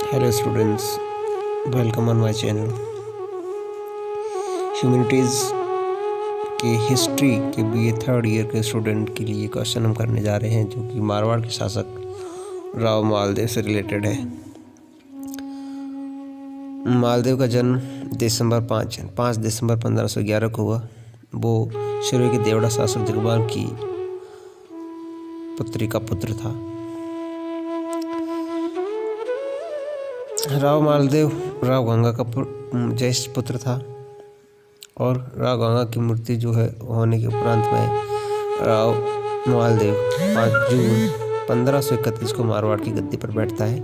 Hello students, welcome on my channel. Humanities के history के BA third year के student के लिए क्वेश्चन हम करने जा रहे हैं, जो कि मारवाड़ के शासक राव मालदेव से रिलेटेड है। मालदेव का जन्म 5 दिसंबर 1511 को हुआ। वो शुरू के देवड़ा शासक जगबान की पुत्री का पुत्र था। राव मालदेव राव गंगा का ज्येष्ठ पुत्र था और राव गंगा की मृत्यु जो है होने के उपरांत में राव मालदेव 5 जून 1531 को मारवाड़ की गद्दी पर बैठता है।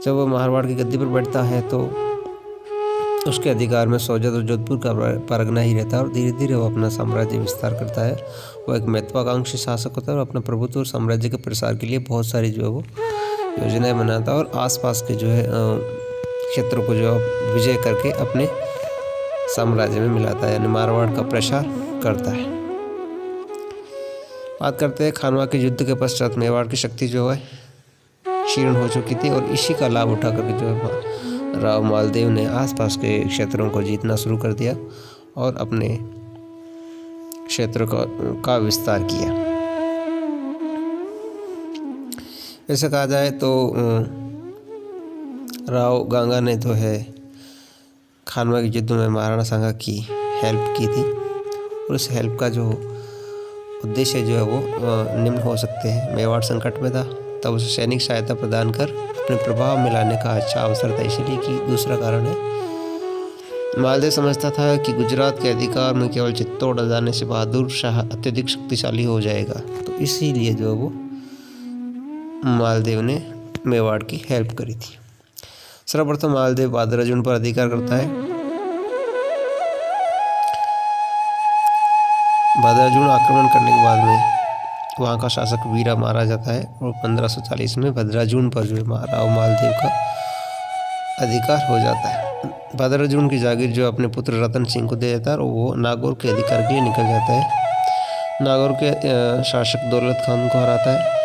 जब वह मारवाड़ की गद्दी पर बैठता है तो उसके अधिकार में सोजत और जोधपुर का परगना ही रहता है और धीरे धीरे वो अपना साम्राज्य विस्तार करता है। वो एक महत्वाकांक्षी शासक होता है और अपना प्रभुत्व और साम्राज्य के प्रसार के लिए बहुत सारी जो है वो योजनाएं बनाता है और आसपास के जो है क्षेत्रों को जो है विजय करके अपने साम्राज्य में मिलाता है, यानी मारवाड़ का प्रसार करता है। बात करते हैं खानवा के युद्ध के पश्चात मेवाड़ की शक्ति जो है क्षीण हो चुकी थी और इसी का लाभ उठा करके जो है राव मालदेव ने आसपास के क्षेत्रों को जीतना शुरू कर दिया और अपने क्षेत्र का विस्तार किया। ऐसा कहा जाए तो राव गंगा ने जो है खानवा के युद्ध में महाराणा सांगा की हेल्प की थी और उस हेल्प का जो उद्देश्य जो है वो निम्न हो सकते हैं। मेवाड़ संकट में था, तब उसे सैनिक सहायता प्रदान कर अपने प्रभाव में लाने का अच्छा अवसर था, इसलिए कि दूसरा कारण है मालदेव समझता था कि गुजरात के अधिकार में केवल चित्तौड़ आ जाने से बहादुर शाह अत्यधिक शक्तिशाली हो जाएगा, तो इसीलिए जो वो मालदेव ने मेवाड़ की हेल्प करी थी। सर्वप्रथम मालदेव भादराजून पर अधिकार करता है। भादराजून आक्रमण करने के बाद में वहाँ का शासक वीरा मारा जाता है और 1540 में भद्राजून पर जो राव मालदेव का अधिकार हो जाता है। भद्राजून की जागीर जो अपने पुत्र रतन सिंह को दे देता है और वो नागौर के अधिकार के लिए निकल जाता है। नागौर के शासक दौलत खान को हराता है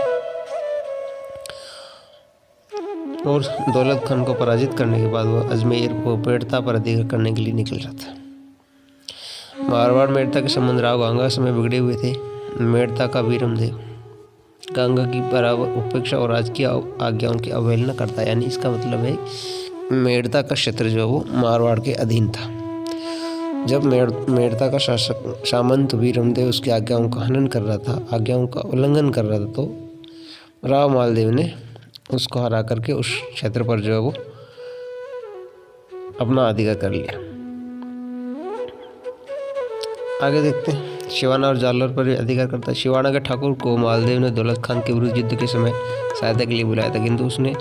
और दौलत खान को पराजित करने के बाद वह अजमेर को मेड़ता पर अधिकार करने के लिए निकल जाता है। मारवाड़ मेड़ता के संबंध राव गंगा समय बिगड़े हुए थे। मेड़ता का वीरमदेव गंगा की बराबर उपेक्षा और राजकीय आज्ञाओं की अवहेलना करता है, यानी इसका मतलब है मेड़ता का क्षेत्र जो है वो मारवाड़ के अधीन था। जब मेड़ता का शासक सामंत वीरमदेव उसकी आज्ञाओं का हनन कर रहा था, आज्ञाओं का उल्लंघन कर रहा था, तो राव मालदेव ने उसको हरा करके उस क्षेत्र पर जो है वो अपना अधिकार कर लिया। आगे देखते हैं। शिवाना और जालौर पर भी अधिकार करता है। शिवाना के ठाकुर को मालदेव ने दौलत खान के विरुद्ध युद्ध के समय सहायता के लिए बुलाया था, किंतु उसने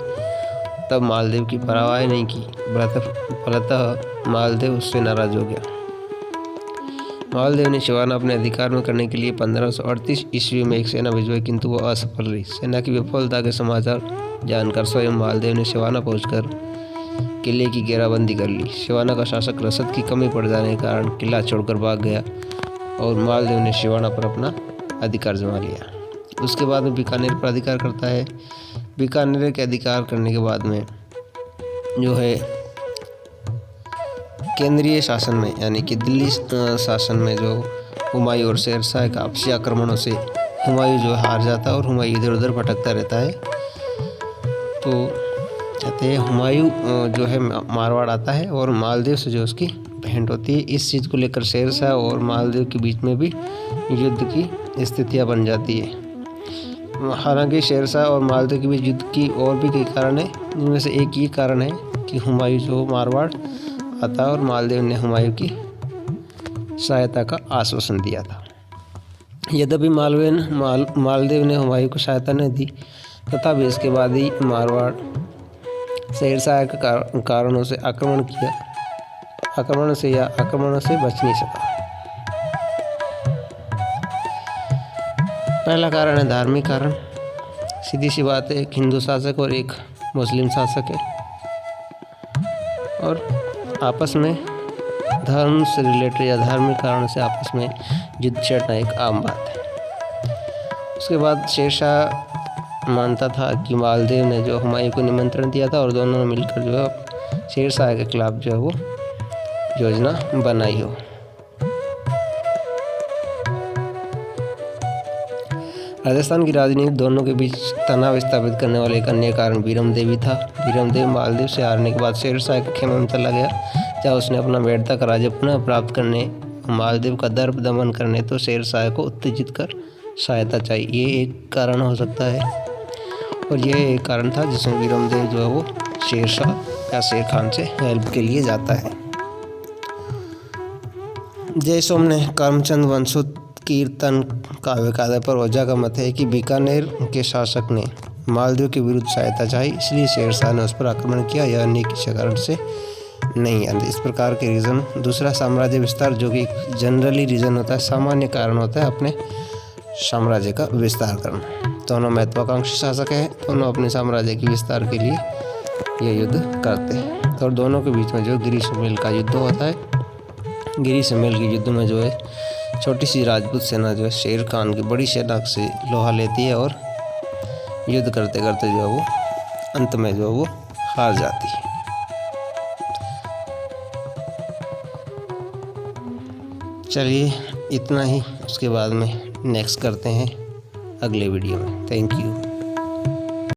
तब मालदेव की परवाह नहीं की। फलतः मालदेव उससे नाराज हो गया। मालदेव ने शिवाना अपने अधिकार में करने के लिए 1538 ईस्वी में एक सेना भिजवाई, किंतु वह असफल रही। सेना की विफलता के समाचार जानकर स्वयं मालदेव ने शिवाना पहुंचकर किले की घेराबंदी कर ली। शिवाना का शासक रसद की कमी पड़ जाने के कारण किला छोड़कर भाग गया और मालदेव ने शिवाना पर अपना अधिकार जमा लिया। उसके बाद में बीकानेर पर अधिकार करता है। बीकानेर के अधिकार करने के बाद में जो है केंद्रीय शासन में, यानी कि दिल्ली शासन में जो हुमायूं और शेरशाह के आपसी आक्रमणों से हुमायूं जो हार जाता है और हुमायूं इधर उधर भटकता रहता है। तो कहते हैं हुमायूं जो है मारवाड़ आता है और मालदेव से जो उसकी भेंट होती है। इस चीज़ को लेकर शेरशाह और मालदेव के बीच में भी युद्ध की स्थितियां बन जाती है। हालांकि शेरशाह और मालदेव के बीच युद्ध की और भी कई कारण हैं, जिनमें से एक ये कारण है कि हुमायूं जो मारवाड़ आता है और मालदेव ने हुमायूं की सहायता का आश्वासन दिया था। यद्यपि मालदेव ने हुमायूं को सहायता नहीं दी, तथापि इसके बाद ही मारवाड़ शेरशाह के कारणों से आक्रमणों से बच नहीं सका। पहला कारण है धार्मिक कारण। सीधी सी बात है, एक हिंदू शासक और एक मुस्लिम शासक है और आपस में धर्म से रिलेटेड या धार्मिक कारण से आपस में युद्ध छेड़ना एक आम बात है। उसके बाद शेरशाह मानता था कि मालदेव ने जो हुमायूं को निमंत्रण दिया था और दोनों ने मिलकर जो है शेरशाह के खिलाफ जो है वो योजना बनाई हो। राजस्थान की राजनीति दोनों के बीच तनाव स्थापित करने वाले एक अन्य कारण बीरम देव ही था। बीरम देव मालदेव से हारने के बाद शेरशाह के खेमे में चला गया, जहाँ उसने अपना बैठता का राज्य पुनः प्राप्त करने, मालदेव का दर्प दमन करने तो शेरशाह को उत्तेजित कर सहायता चाहिए, ये एक कारण हो सकता है। और ये एक कारण था जिसमें बीरम देव जो है वो शेरशाह या शेर खान से हेल्प के लिए जाता है। जय सोम ने करमचंद वंशोत कीर्तन काव्य के आधार पर ओझा का मत है कि बीकानेर के शासक ने मालदेव के विरुद्ध सहायता चाहिए, इसलिए शेरशाह ने उस पर आक्रमण किया, यह अन्य किसी कारण से नहीं है। इस प्रकार के रीज़न। दूसरा, साम्राज्य विस्तार, जो कि एक रीज़न होता है, सामान्य कारण होता है अपने साम्राज्य का विस्तार करना। दोनों महत्वाकांक्षी शासक हैं, दोनों अपने साम्राज्य के विस्तार के लिए ये युद्ध करते हैं। और दोनों के बीच में जो गिरी सम्मेल का युद्ध होता है, गिरी सम्मेल के युद्ध में जो है छोटी सी राजपूत सेना जो है शेर खान की बड़ी सेना से लोहा लेती है और युद्ध करते करते जो है वो अंत में जो है वो हार जाती है। चलिए इतना ही, उसके बाद में नेक्स्ट करते हैं अगले वीडियो में। Thank you.